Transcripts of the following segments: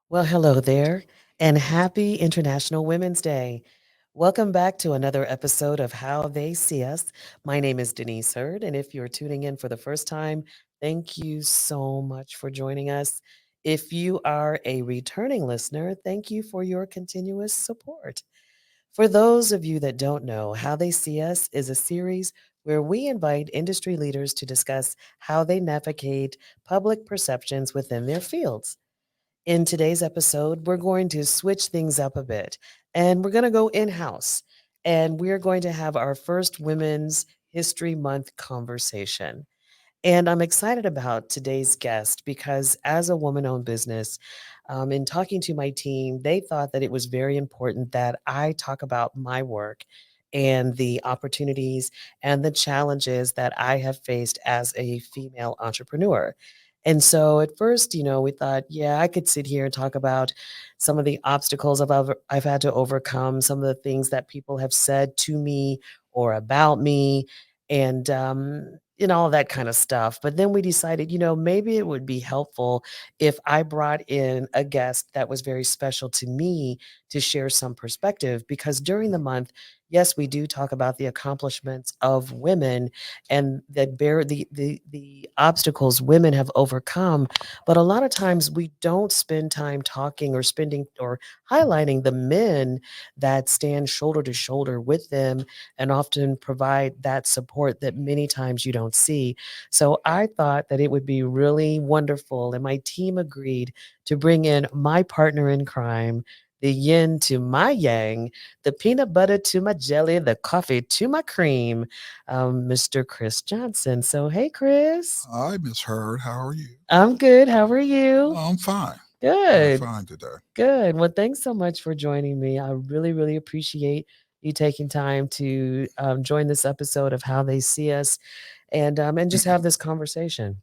Well, hello there, and happy International Women's Day. Welcome back to another episode of How They See Us. My name is Denise Hurd, and if you're tuning in for the first time, thank you so much for joining us. If you are a returning listener, thank you for your continuous support. For those of you that don't know, How They See Us is a series where we invite industry leaders to discuss how they navigate public perceptions within their fields. In today's episode, we're going to switch things up a bit and we're going to go in house and we're going to have our first Women's History Month conversation. And I'm excited about today's guest because, as a woman owned business, in talking to my team, they thought that it was very important that I talk about my work and the opportunities and the challenges that I have faced as a female entrepreneur. And so at first, we thought, yeah, I could sit here and talk about some of the obstacles I've had to overcome, some of the things that people have said to me or about me, and all that kind of stuff. But then we decided, maybe it would be helpful if I brought in a guest that was very special to me to share some perspective. Because during the month, yes, we do talk about the accomplishments of women and that bear the obstacles women have overcome. But a lot of times we don't spend time talking or spending or highlighting the men that stand shoulder to shoulder with them and often provide that support that many times you don't see. So I thought that it would be really wonderful, and my team agreed to bring in my partner in crime, the yin to my yang, the peanut butter to my jelly, the coffee to my cream, Mr. Chris Johnson. So, hey, Chris. Hi, Miss Heard. How are you? I'm good. How are you? Oh, I'm fine. Doing Good. fine today. Good. Well, thanks so much for joining me. I really, really appreciate you taking time to join this episode of How They See Us and just have this conversation.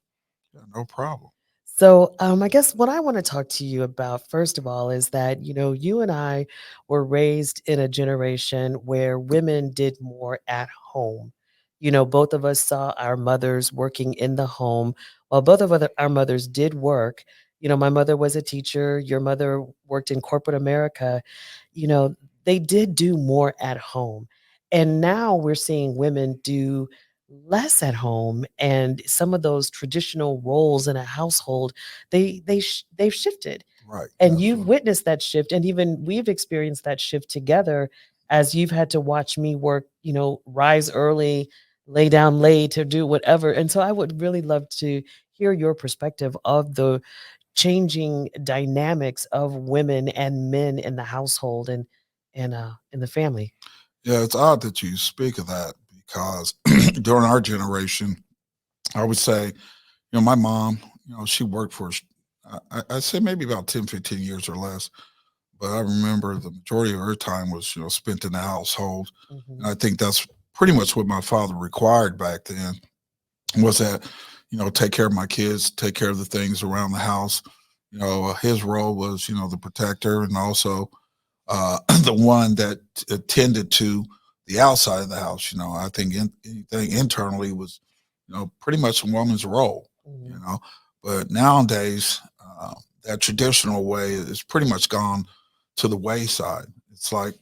Yeah, no problem. So, I guess what I want to talk to you about, first of all, is that, you and I were raised in a generation where women did more at home. Both of us saw our mothers working in the home. While both of our mothers did work, my mother was a teacher, your mother worked in corporate America, you know, they did do more at home. And now we're seeing women do less at home, and some of those traditional roles in a household they've shifted, Right, and you've absolutely. witnessed that shift, and even we've experienced that shift together as you've had to watch me work, rise early, lay down late to do whatever. And so I would really love to hear your perspective of the changing dynamics of women and men in the household and in the family. Yeah, it's odd that you speak of that because during our generation, I would say, my mom, she worked for, I say maybe about 10, 15 years or less. But I remember the majority of her time was, spent in the household. And Hmm. I think that's pretty much what my father required back then was that, take care of my kids, take care of the things around the house. His role was, the protector and also the one that attended to the outside of the house. I think anything internally was, pretty much a woman's role, you Hmm. know. But nowadays, that traditional way is pretty much gone to the wayside. It's like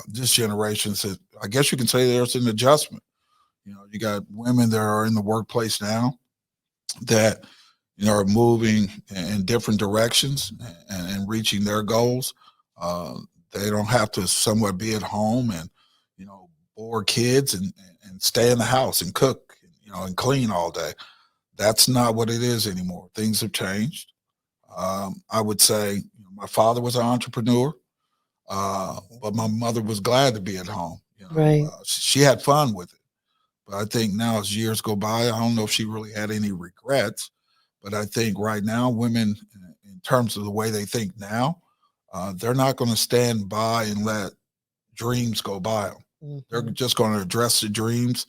this generation said, I guess you can say there's an adjustment. You got women that are in the workplace now that are moving in different directions and reaching their goals. Uh, they don't have to somewhat be at home and bore kids and stay in the house and cook and clean all day. That's not what it is anymore. Things have changed. I would say my father was an entrepreneur, but my mother was glad to be at home. Right. She had fun with it. But I think now as years go by, I don't know if she really had any regrets. But I think right now, women, in terms of the way they think now, they're not going to stand by and let dreams go by them. They're Hmm. just going to address the dreams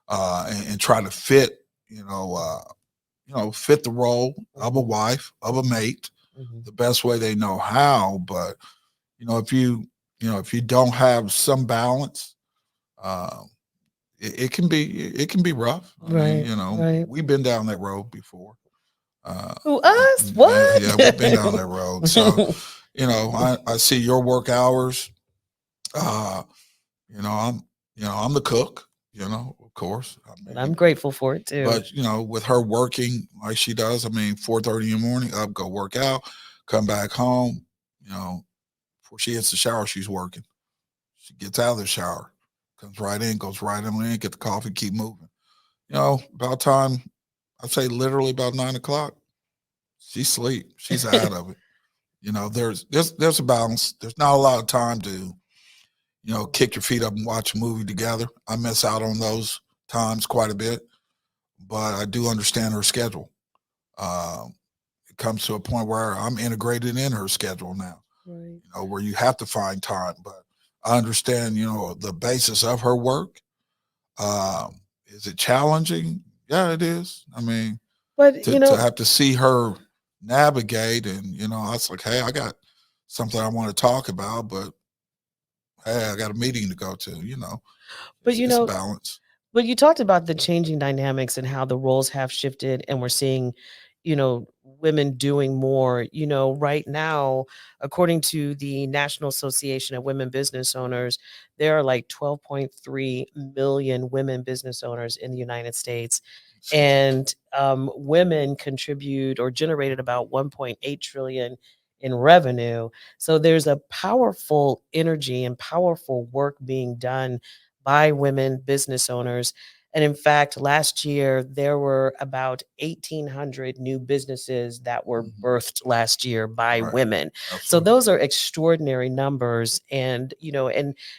and try to you know, uh, fit the role of a Hmm. wife, of a mate, Hmm. the best way they know how. But if if you don't have some balance, uh, it can be rough. I mean, Right. Right. we've been down that road before. Uh, Who, us? yeah, What? yeah, we've been down that road. So, I see your work hours. Uh, I'm, I'm the cook. Of course. I And I'm mean, grateful for it too. but with her working like she does, I mean, 4:30 in the morning, up, go work out, come back home. You know, before she hits the shower, she's working. She gets out of the shower, comes right in, goes right in, get the coffee, keep moving. About time, I'd say literally about 9 o'clock, she's asleep. She's out of it. There's a balance. There's not a lot of time to, kick your feet up and watch a movie together. I miss out on those times quite a bit, but I do understand her schedule. Um, it comes to a point where I'm integrated in her schedule now, Right. where you have to find time. But I understand, the basis of her work. Is it challenging? Yeah, it is. I mean, But, to have to see her navigate, and I was like, hey, I got something I want to talk about, but hey, I got a meeting to go to. but, It's balance. But you talked about the changing dynamics and how the roles have shifted, and we're seeing, women doing more. Right now, according to the National Association of Women Business Owners, there are like 12.3 million women business owners in the United States. And women contribute or generated about 1.8 trillion in revenue. So there's a powerful energy and powerful work being done by women business owners. And in fact, last year, there were about 1,800 new businesses that were birthed last year by Right. women. So Absolutely. those are extraordinary numbers, and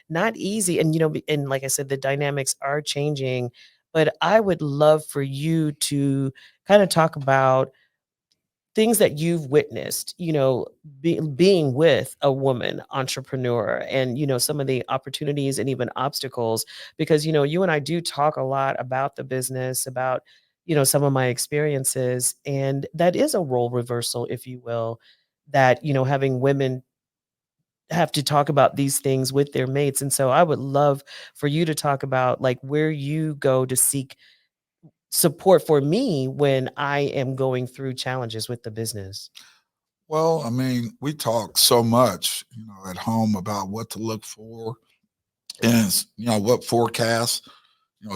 not easy. And like I said, the dynamics are changing. But I would love for you to kind of talk about things that you've witnessed, being with a woman entrepreneur, and, some of the opportunities and even obstacles, because, you and I do talk a lot about the business, about, some of my experiences. And that is a role reversal, if you will, that, having women have to talk about these things with their mates. And so I would love for you to talk about like where you go to seek support for me when I am going through challenges with the business. Well, I mean, we talk so much, at home about what to look for and, what forecasts,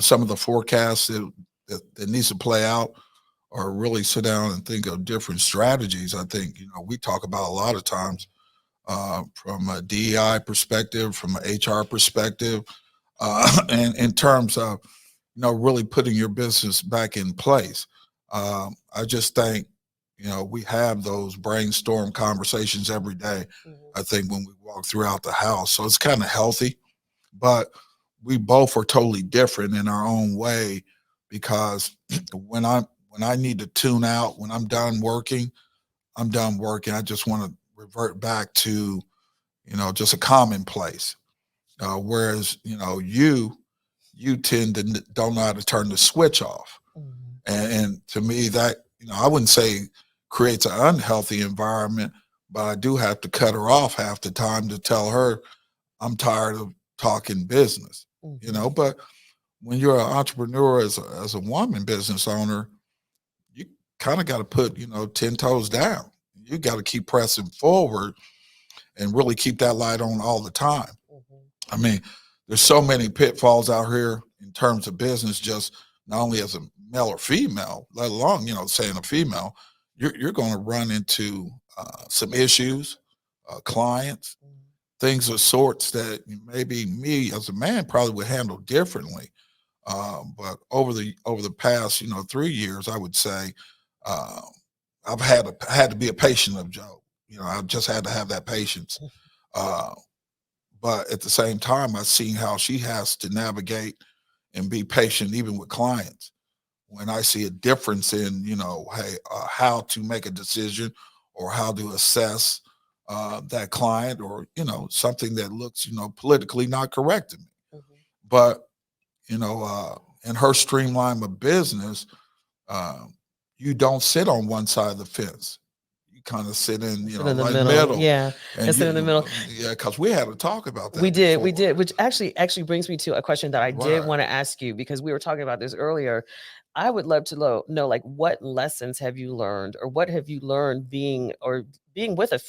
some of the forecasts that needs to play out, or really sit down and think of different strategies. I think, we talk about a lot of times from a DEI perspective, from an HR perspective, and in terms of, really putting your business back in place. I just think, we have those brainstorm conversations every day. Mhm. I think when we walk throughout the house, so it's kind of healthy, but we both are totally different in our own way because when I need to tune out, when I'm done working, I'm done working. I just want to revert back to, just a commonplace. Whereas, you tend to don't know how to turn the switch off. Mhm. And to me, that, I wouldn't say creates an unhealthy environment, but I do have to cut her off half the time to tell her I'm tired of talking business, Mhm. but when you're an entrepreneur as a woman business owner, you kind of got to put, 10 toes down. You got to keep pressing forward and really keep that light on all the time. Mhm. I mean, there's so many pitfalls out here in terms of business, just not only as a male or female, let alone, saying a female, you're going to run into some issues, clients, Mhm. things of sorts that maybe me as a man probably would handle differently. But over the past, 3 years, I would say uh, I've had to be a patient of Joe. I just had to have that patience. Uh, but at the same time, I've seen how she has to navigate and be patient even with clients. When I see a difference in, hey, how to make a decision or how to assess that client, or, something that looks, politically not correct to me. Mhm. But, in her streamline of business, uh, you don't sit on one side of the fence. you kind of sit in, Sit in the like middle. middle, Yeah. and And sit in the middle. yeah, because we had a talk about We that did, we before. did, which actually brings me to a question that I did Right. want to ask you because we were talking about this earlier. I would love to know, like, what lessons have you learned, or what have you learned being with a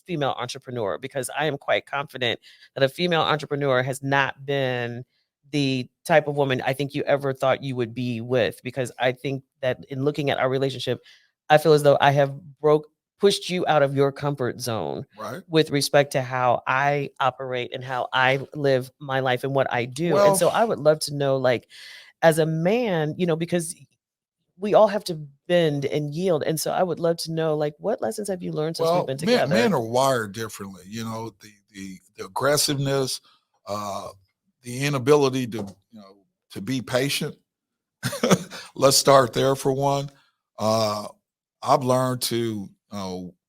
female entrepreneur? Because I am quite confident that a female entrepreneur has not been the type of woman I think you ever thought you would be with. Because I think that in looking at our relationship, I feel as though I have pushed you out of your comfort zone Right. with respect to how I operate and how I live my life and what I do. And Well, so I would love to know, like, as a man, because we all have to bend and yield. And so I would love to know, like, what lessons have you learned since we've well, been men together? are wired differently. The aggressiveness, uh, the inability to to be patient. Let's start there for one. Uh, I've learned to,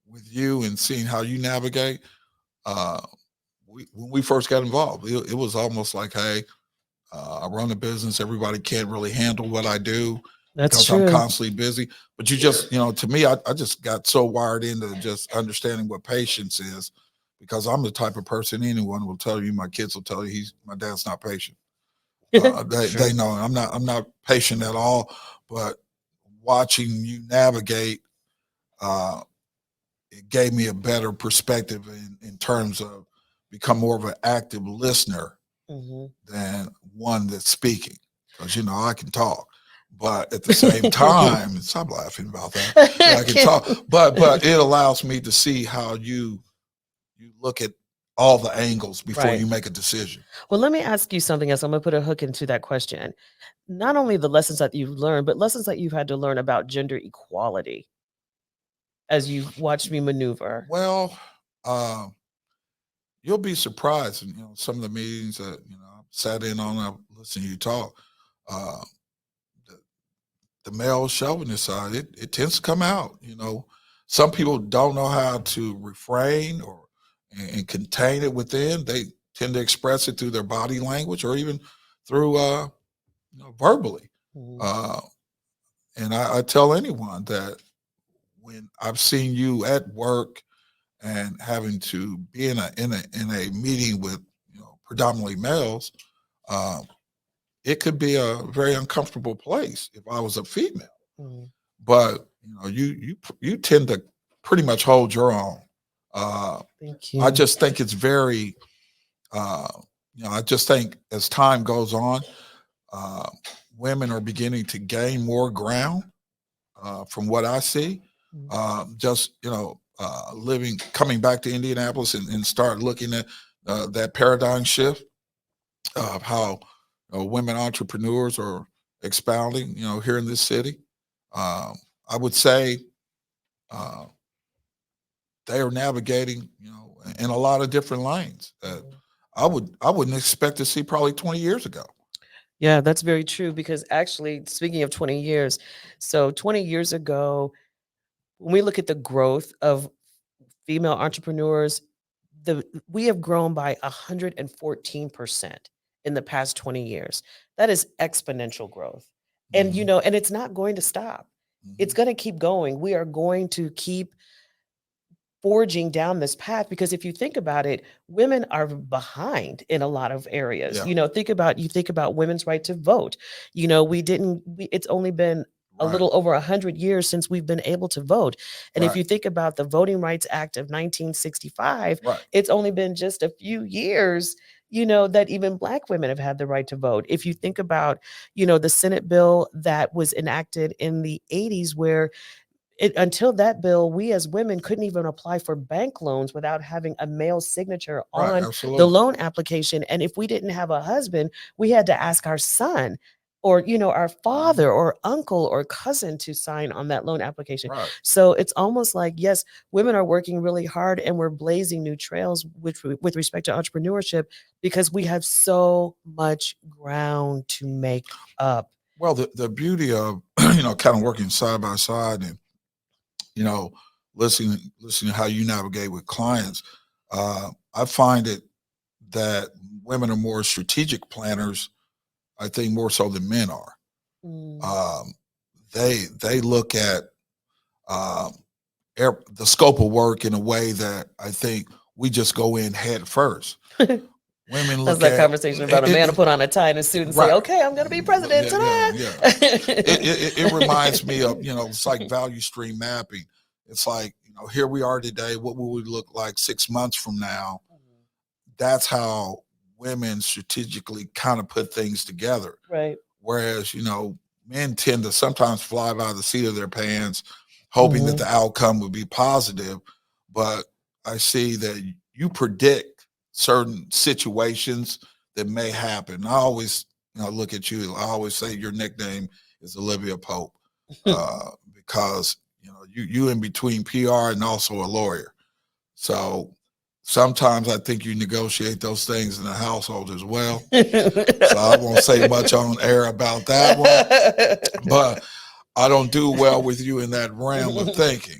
with you and seeing how you navigate. Uh, when we first got involved, it was almost like, hey, I run a business. Everybody can't really handle what I do That's because I'm true. constantly busy. But you just, to me, I just got so wired into just understanding what patience is, because I'm the type of person anyone will tell you. My kids will tell you my dad's not patient. It's They true. know I'm not patient at all. But watching you navigate, uh, it gave me a better perspective in terms of become more of an active listener Hmm. than one that's speaking. Because I can talk, but at the same time, stop laughing about that. Yeah, I can talk, but it allows me to see how you look at all the angles before Right. you make a decision. Well, let me ask you something else. I'm going to put a hook into that question. Not only the lessons that you've learned, but lessons that you've had to learn about gender equality as you've watched me maneuver. Well, uh, you'll be surprised, and some of the meetings that I've sat in on, I've listened to you talk. Uh, the, the male chauvinist side, it tends to come out. Some people don't know how to refrain and contain it within. They tend to express it through their body language or even through verbally. Mhm. Uh, and I tell anyone that when I've seen you at work and having to be in a meeting with predominantly males, uh, it could be a very uncomfortable place if I was a female. Mhm. But you tend to pretty much hold your own. Uh, Thank I you. just think it's very, uh, I just think as time goes on, uh, women are beginning to gain more ground, from what I see. Mhm. Just living, coming back to Indianapolis and start looking at that paradigm shift of how women entrepreneurs are expounding, here in this city. Um, I would say uh, they are navigating, in a lot of different lanes that Mhm. I wouldn't expect to see probably 20 years ago. Yeah, that's very true because actually, speaking of 20 years, so 20 years ago, when we look at the growth of female entrepreneurs, we have grown by 114% in the past 20 years. That is exponential growth. And Hmm. and it's not going to stop. It's Hmm. going to keep going. We are going to keep forging down this path because if you think about it, women are behind in a lot of areas. Yeah. You think about women's right to vote. It's only been a Right. little over 100 years since we've been able to vote. And if Right. you think about the Voting Rights Act of 1965, Right. it's only been just a few years that even black women have had the right to vote. If you think about the Senate bill that was enacted in the 80s, where until that bill, we as women couldn't even apply for bank loans without having a male signature Right. on the Absolutely. loan application. And if we didn't have a husband, we had to ask our son or our Hmm. father or uncle or cousin to sign on that loan application. Right. So it's almost like, yes, women are working really hard and we're blazing new trails with respect to entrepreneurship because we have so much ground to make up. Well, the beauty of kind of working side by side and you know listening to how you navigate with clients, I find it that women are more strategic planners. I think more so than men are. Mm, Um, they look at um, the scope of work in a way that I think we just go in head first. Women That's look that at conversation about a man to put on a tie and a suit and say, right. "Okay, I'm going to be president." Yeah, yeah, Ta-da! yeah. It reminds me of, it's like value stream mapping. It's like, here we are today. What will we look like 6 months from now? That's how women strategically kind of put things together. Right. Whereas, men tend to sometimes fly by the seat of their pants, hoping that Hmm. the outcome would be positive. But I see that you predict certain situations that may happen. I always, look at you. I always say your nickname is Olivia Pope, because you in between PR and also a lawyer. So sometimes I think you negotiate those things in the household as well. So I won't say much on air about that one, but I don't do well with you in that realm of thinking,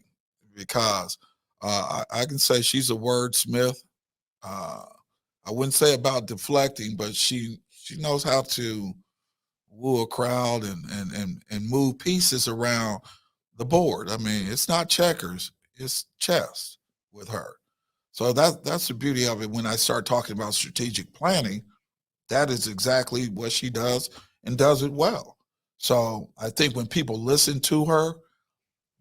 because I can say she's a wordsmith. Uh, I wouldn't say about deflecting, but she knows how to woo a crowd and move pieces around the board. I mean, it's not checkers, it's chess with her. So that's the beauty of it. When I start talking about strategic planning, that is exactly what she does and does it well. So I think when people listen to her,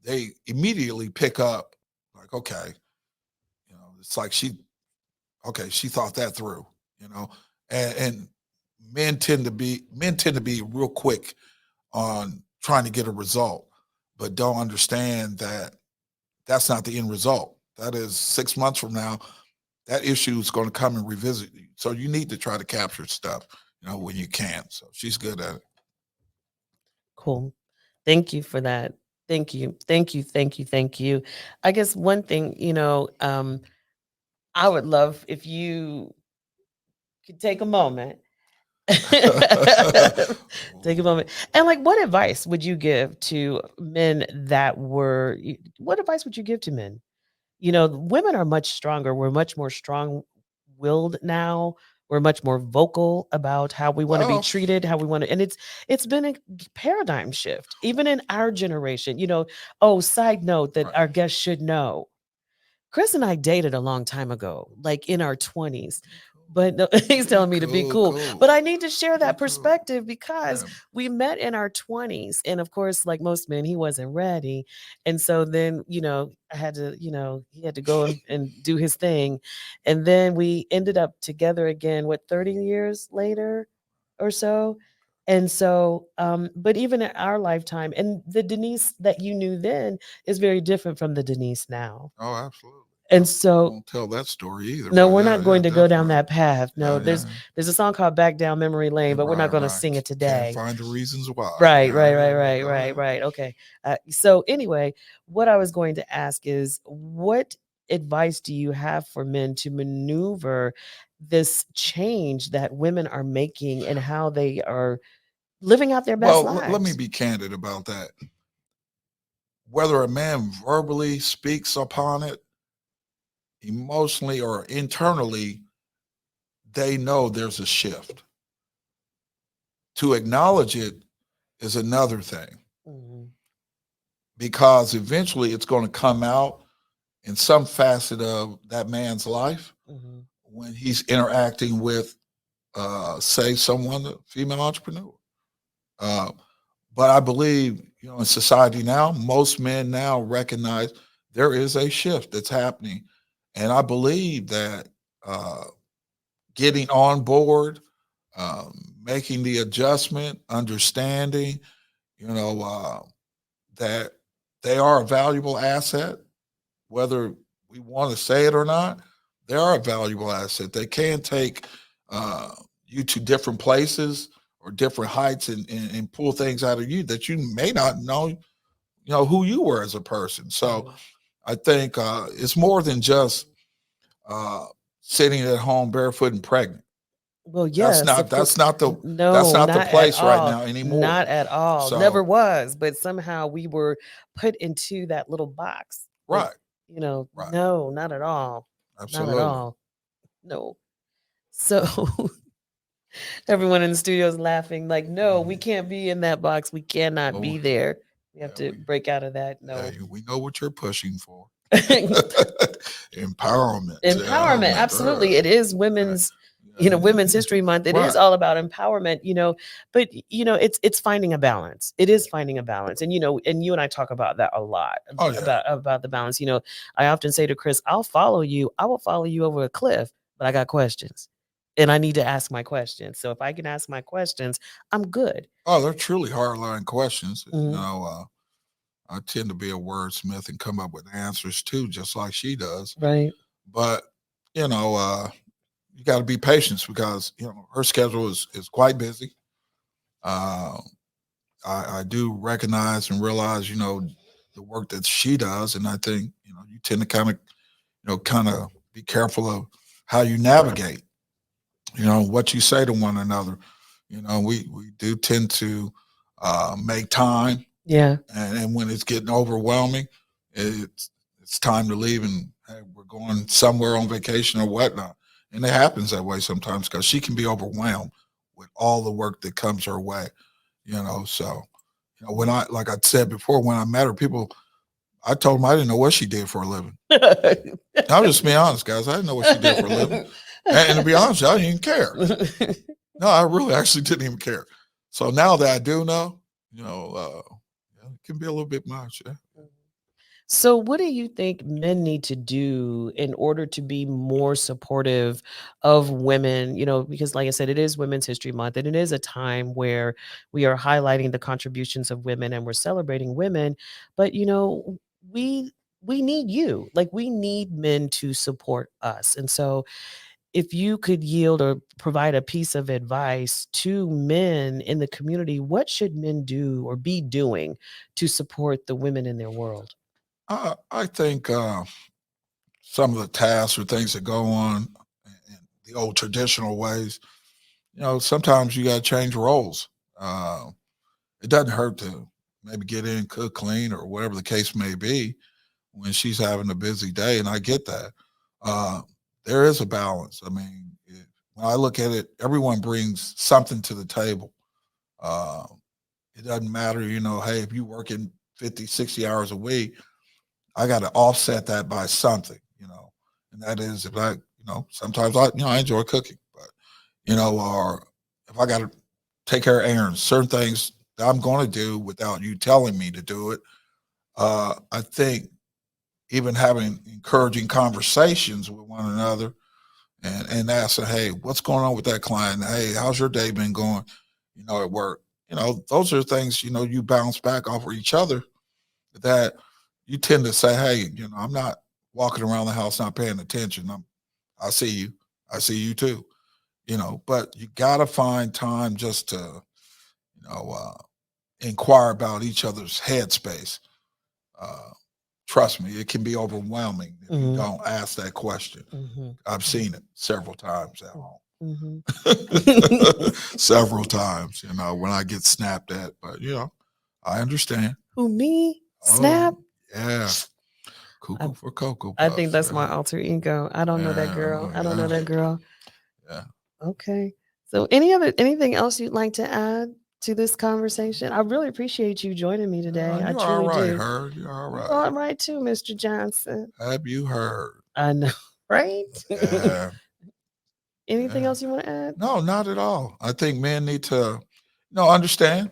they immediately pick up like, okay, it's like she thought that through, you know, and men tend to be real quick on trying to get a result, but don't understand that that's not the end result. That is 6 months from now, that issue is going to come and revisit you. So you need to try to capture stuff, when you can. So she's good at it. Cool. Thank you for that. Thank you. Thank you. Thank you. Thank you. I guess one thing, I would love if you could take a moment. Take a moment. And like, what advice would you give to men that were, what advice would you give to men? Women are much stronger. We're much more strong willed now. We're much more vocal about how we want to be Well, treated, how we want to, and it's been a paradigm shift, even in our generation. Oh, side note that right. our guests should know. Chris and I dated a long time ago, like in our 20s. But no, he's Okay, telling me to be cool, cool. But cool. I need to share Cool, that cool. perspective because Yeah. we met in our 20s. And of course, like most men, he wasn't ready. And so then, I had to, he had to go and do his thing. And then we ended up together again, what, 30 years later or so? And so, but even in our lifetime, and the Denise that you knew then is very different from the Denise now. Oh, absolutely. And I so won't tell that story either, no, but we're yeah, not yeah, going to go down definitely. that path. No, Yeah, yeah, there's a song called Back Down Memory yeah. Lane, but we're not Right, going to right. sing it Can't today. find the reasons why. Right, Yeah, right, yeah, right, yeah. right, Go right, ahead. right. Okay. So anyway, what I was going to ask is what advice do you have for men to maneuver this change that women are making and how they are living out their best Well, let me lives? be candid about that. Whether a man verbally speaks upon it, emotionally or internally, they know there's a shift. To acknowledge it is another thing, Mhm, because eventually it's going to come out in some facet of that man's life mhm, when he's interacting with, say, someone, a female entrepreneur. Uh, but I believe, in society now, most men now recognize there is a shift that's happening. And I believe that uh, getting on board, making the adjustment, understanding, you know, uh, that they are a valuable asset, whether we want to say it or not. They are a valuable asset. They can take uh, you to different places or different heights and pull things out of you that you may not know, who you were as a person. So mhm. I think it's more than just uh, sitting at home barefoot and pregnant. Well, That's yes, not of course. that's not the that's No, not the not at place right all. now anymore. Not at all. Never So was. But somehow we were put into that little box. But, right, right, no, not at all. Not at absolutely. all. No. So everyone in the studio is laughing, like, no, we Mhm. can't be in that box. We cannot Well, be there. We have Yeah, to break out of that. yeah, No. we know what you're pushing for. Empowerment. Yeah, Empowerment, man. absolutely. It is Yeah, women's, Women's yeah. History Month. It is Right. all about empowerment, but it's finding a balance. It is finding a balance. And and you and I talk about that a lot, Oh yeah. about the balance. I often say to Chris, I'll follow you. I will follow you over a cliff, but I got questions. And I need to ask my questions. So if I can ask my questions, I'm good. Oh, they're truly hardline questions. Mhm. I tend to be a wordsmith and come up with answers too, just like she does. Right. But you know, you got to be patient because her schedule is quite busy. Uh, I do recognize and realize the work that she does, and I think you tend to kind of be careful of how you navigate. What you say to one another. We do tend to make time, Yeah. and when it's getting overwhelming, it's time to leave, and hey, we're going somewhere on vacation or whatnot. And it happens that way sometimes because she can be overwhelmed with all the work that comes her way. So when I like I said before, when I met her, I told them I didn't know what she did for a living. I'll just be honest, guys. I didn't know what she did for a living, and to be honest, I didn't even care. No, I really actually didn't even care. So now that I do know, it can be a little bit much. Yeah. So, what do you think men need to do in order to be more supportive of women? Because, like I said, it is Women's History Month, and it is a time where we are highlighting the contributions of women and we're celebrating women. But we we need you, like we need men to support us, and so if you could yield or provide a piece of advice to men in the community, what should men do or be doing to support the women in their world? I think some of the tasks or things that go on in the old traditional ways, sometimes you got to change roles. Uh, it doesn't hurt to maybe get in, cook, clean, or whatever the case may be when she's having a busy day, and I get that. Uh, there is a balance. I mean, when I look at it, everyone brings something to the table. Uh, it doesn't matter, hey, if you work in 50, 60 hours a week, I got to offset that by something, and that is if sometimes I enjoy cooking, but, or if I got to take care of errands, certain things that I'm going to do without you telling me to do it. I think even having encouraging conversations with one another and asking, hey, what's going on with that client? Hey, how's your day been going? At work. Those are things, you bounce back off of each other that you tend to say, hey, I'm not walking around the house not paying attention. I see you. I see you too. But you got to find time just to, inquire about each other's headspace. Uh, Trust me, it can be overwhelming if you Mhm, don't ask that question. mhm, I've mhm, seen it several times at mm, home. mhm. Several times, when I get snapped at, but I understand. Who, me? Oh, Snap? yeah. I, Cuckoo for Cocoa I think Puffs. that's my alter ego. I don't know that Yeah, girl. oh, I don't know yeah, that girl. yeah. Okay. So anything else you'd like to add to this conversation? I really appreciate you joining me today. I You're all truly right, do. Herb. You're all You right. all right too, Mr. Johnson. Have you heard? I know, right? Yeah, Anything yeah. else you want to add? No, not at all. I think men need to, understand,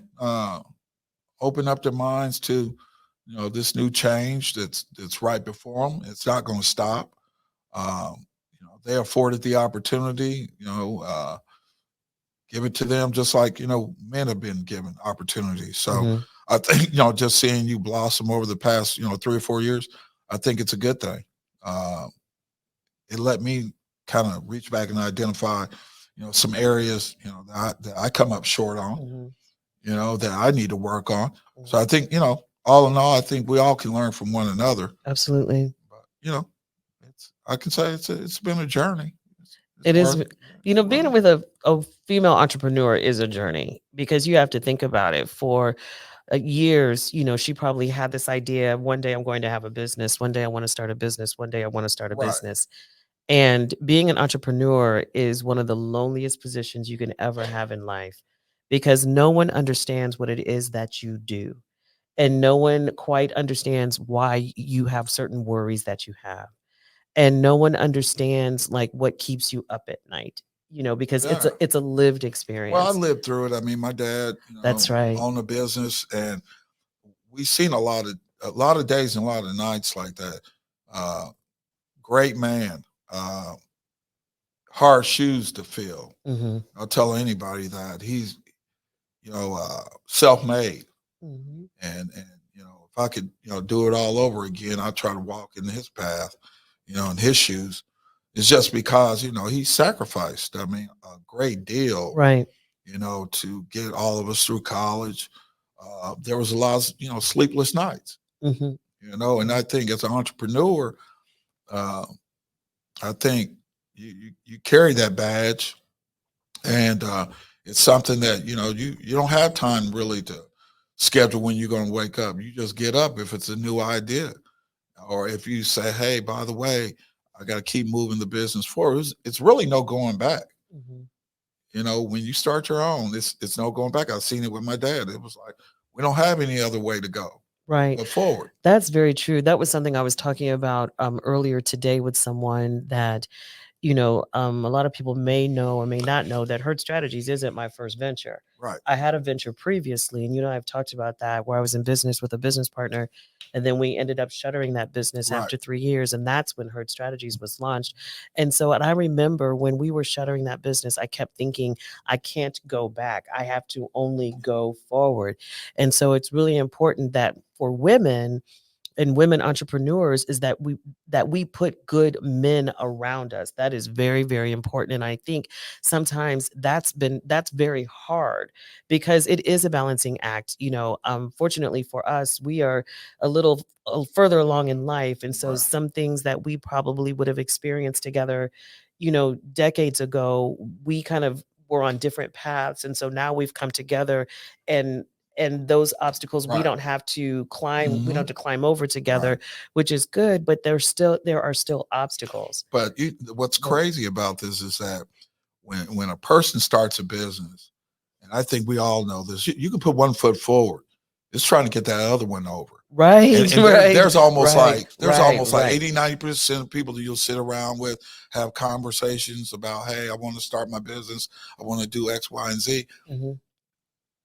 open up their minds to, this new change that's right before them. It's not going to stop. They afforded the opportunity. Give it to them just like men have been given opportunities. So Mhm. I think just seeing you blossom over the past 3 or 4 years, I think it's a good thing. Uh, it let me kind of reach back and identify some areas that I come up short on, Mhm. that I need to work on. So Mhm. I think all in all, I think we all can learn from one another. Absolutely. But it's I can say it's been a journey. It's It is, worth it's worth being it. with a female entrepreneur is a journey because you have to think about it for years. She probably had this idea, one day I'm going to have a business, one day I want to start a business, one day I want to start a Right. business. And being an entrepreneur is one of the loneliest positions you can ever have in life because no one understands what it is that you do. and no one quite understands why you have certain worries that you have, and no one understands like what keeps you up at night, because it's a Yeah. it's a lived Well, I experience. lived through it. I mean, my dad, That's right. owned a business, and we've seen a lot of days and a lot of nights like that. Uh, Great man, uh, hard shoes to fill. Mhm. I'll tell anybody that he's self-made, Mhm. and if I could do it all over again, I'd try to walk in his path, in his shoes. It's just because he sacrificed. I mean, a great deal, Right. to get all of us through college. There was a lot of sleepless nights, Mhm. and I Mhm. think as an entrepreneur, uh, I think you carry that badge, and it's something that you don't have time really to schedule when you're going to wake up. You just get up if it's a new idea, or if you say, "Hey, by the way, I got to keep moving the business forward." It's really no going back. Mhm. When you start your own, it's no going back. I've seen it with my dad. It was like we don't have any other way to go Right. but forward. That's very true. That was something I was talking about earlier today with someone that a lot of people may know or may not know that Herd Strategies isn't my first venture. Right, I had a venture previously, and I've talked about that, where I was in business with a business partner, and then we ended up shuttering that business right, after 3 years, and that's when Herd Strategies was launched. And so, and I remember when we were shuttering that business, I kept thinking, I can't go back. I have to only go forward. And so, it's really important that for women and women entrepreneurs is that we put good men around us. That is very, very important, and I think sometimes that's very hard because it is a balancing act. Fortunately for us, we are a further along in life, and so right, some things that we probably would have experienced together decades ago, we kind of were on different paths, and so now we've come together, and those obstacles we right. don't have to climb we don't Hmm. have to climb over Right. together, which is good, but there are still obstacles. But what's But crazy about this is that when a person starts a business, and I think we all know this, you can put one foot forward. It's trying to get that other one over. And, right, and there, right, there's almost right, like there's right, almost like right. 80-90% of people that you'll sit around with, have conversations about, hey, I want to start my business, I want to do X, Y, and Z. Mhm,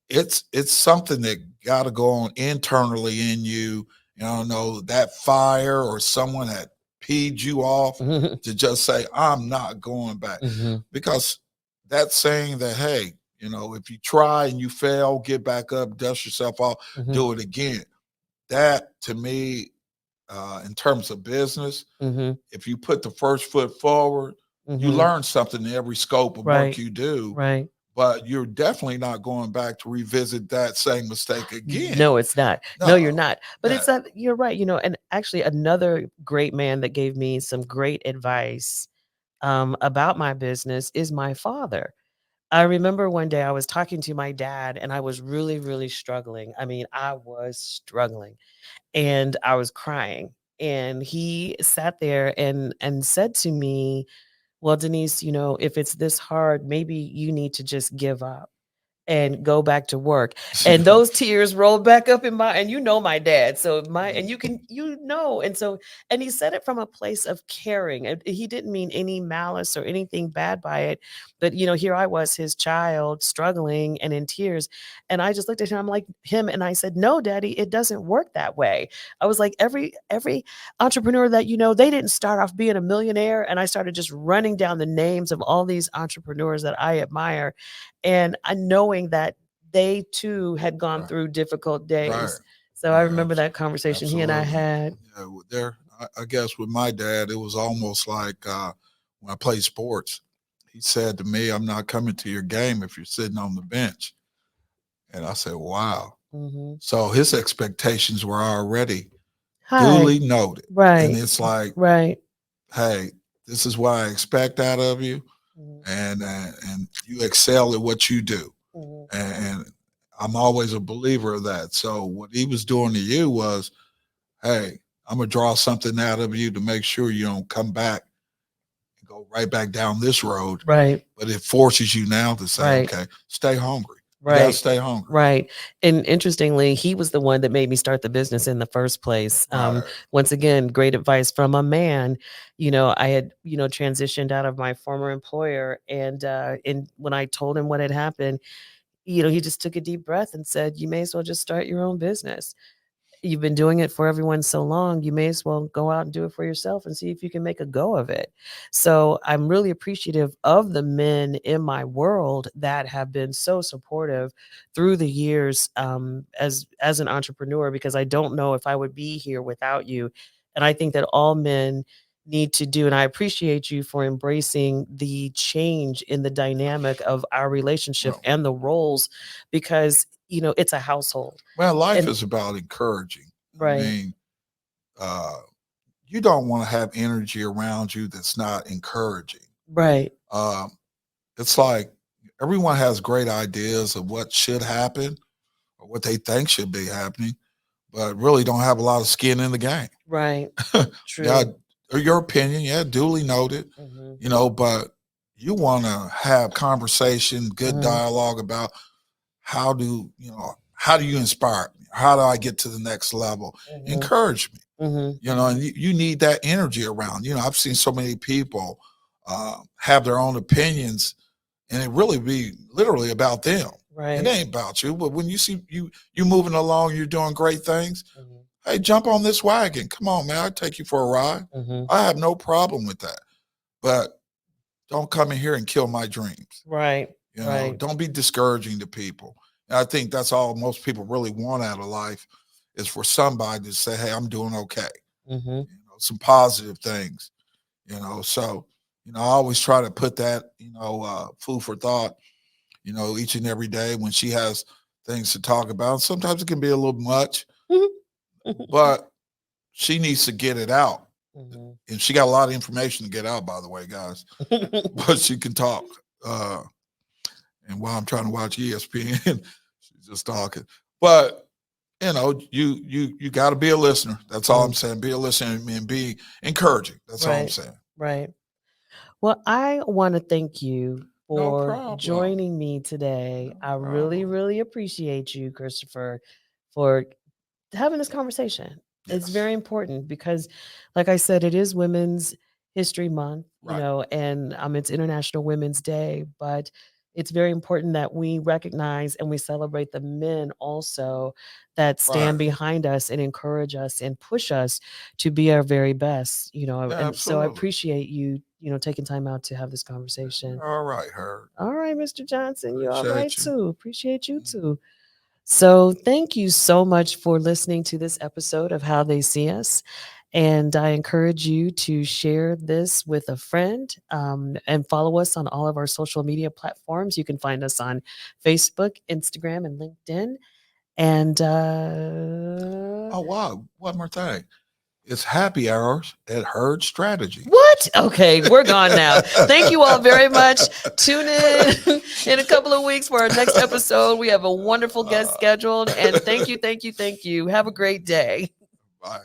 It's something that got to go on internally in you. You don't know that fire or someone that peed you off mhm, to just say, I'm not going back. mhm, Because that's saying that, hey, if you try and you fail, get back up, dust yourself off, mhm, do it again. That to me, in terms of business, mhm, if you put the first foot forward, you mhm. learn something in every scope of work Right, you do, right. but you're definitely not going back to revisit that same mistake again. No, it's not. No, you're No, not. But yeah. it's that you're right. And actually, another great man that gave me some great advice about my business is my father. I remember one day I was talking to my dad and I was really, really struggling. I mean, I was struggling and I was crying. And he sat there and said to me, "Well, Denise, if it's this hard, maybe you need to just give up and go back to work." And those tears rolled back up in my, and my dad. So and you can, and so, and he said it from a place of caring. And he didn't mean any malice or anything bad by it. But, here I was, his child, struggling and in tears. And I just looked at him like him and I said, "No, daddy, it doesn't work that way." I was like, every entrepreneur that, they didn't start off being a millionaire. And I started just running down the names of all these entrepreneurs that I admire, and knowing that they too had gone Right, through difficult right, days. So I right. remember that conversation he and I Absolutely. had. Yeah, there. I guess with my dad, it was almost like when I played sports. He said to me, "I'm not coming to your game if you're sitting on the bench." And I said, "Wow." Mhm. So his expectations were already Hi. duly noted, and Right. it's like, Right. "Hey, this is what I expect out of you, Mhm. and you excel at what you do." Mhm. And I'm always a believer of that. So what he was doing to you was, hey, I'm gonna draw something out of you to make sure you don't come back and go right back down this road. Right. But it forces you now to say, Right. okay, stay hungry. You got to Right. stay hungry. Right. And interestingly, he was the one that made me start the business in the first place. Right. Once again, great advice from a man. I had, transitioned out of my former employer, and when I told him what had happened, he just took a deep breath and said, "You may as well just start your own business. You've been doing it for everyone so long, you may as well go out and do it for yourself and see if you can make a go of it." So I'm really appreciative of the men in my world that have been so supportive through the years, as an entrepreneur, because I don't know if I would be here without you. And I think that all men need to do, and I appreciate you for embracing the change in the dynamic of our relationship Well, and the roles, because it's a household. well, life And is about encouraging. I right. mean, uh, you don't want to have energy around you that's not encouraging. Right. Um, it's like everyone has great ideas of what should happen or what they think should be happening, but really don't have a lot of skin in the game. Right. Yeah, True. your opinion, yeah, duly noted, Mhm. but you want to have conversation, good Mhm. dialogue about how do you inspire me? How do I get to the next level? Mhm. Encourage me, Mhm. and you need that energy around. I've seen so many people have their own opinions, and it really be literally about them. It Right. ain't about you. But when you see you moving along, you're doing great things. Mhm. Hey, jump on this wagon. Come on, man. I'll take you for a ride. Mhm. I have no problem with that. But don't come in here and kill my dreams. Right. Right. Don't be discouraging to people. And I think that's all most people really want out of life is for somebody to say, hey, I'm doing okay. Mhm. Some positive things, So, I always try to put that, food for thought, each and every day when she has things to talk about. Sometimes it can be a little much, but she needs to get it out. Mhm. And she got a lot of information to get out, by the way, guys. But she can talk. Uh, and while I'm trying to watch ESPN, she's just talking. But you got to be a listener. That's all I'm Mhm. saying. Be a listener and be encouraging. That's all I'm Right. saying. Right. Well, I want to thank you No for problem. joining me today. No I really, problem. really appreciate you, Christopher, for having this conversation. It's Yes. very important because, like I said, it is Women's History Month, Right. and it's International Women's Day, but it's very important that we recognize and we celebrate the men also that stand Right. behind us and encourage us and push us to be our very best, Yeah, and so I absolutely. appreciate you, taking time out to have this conversation. You're all right, Herb. All right, Mr. Johnson, you're all right Appreciate you. too. Appreciate you Mhm. too. So, thank you so much for listening to this episode of How They See Us. And I encourage you to share this with a friend, and follow us on all of our social media platforms. You can find us on Facebook, Instagram, and LinkedIn. And Oh, wow. One more thing. It's happy hours at Herd Strategies. what? Okay, we're gone now. Thank you all very much. Tune in in a couple of weeks for our next episode. We have a wonderful guest scheduled. And thank you, thank you, thank you. Have a great day. Bye.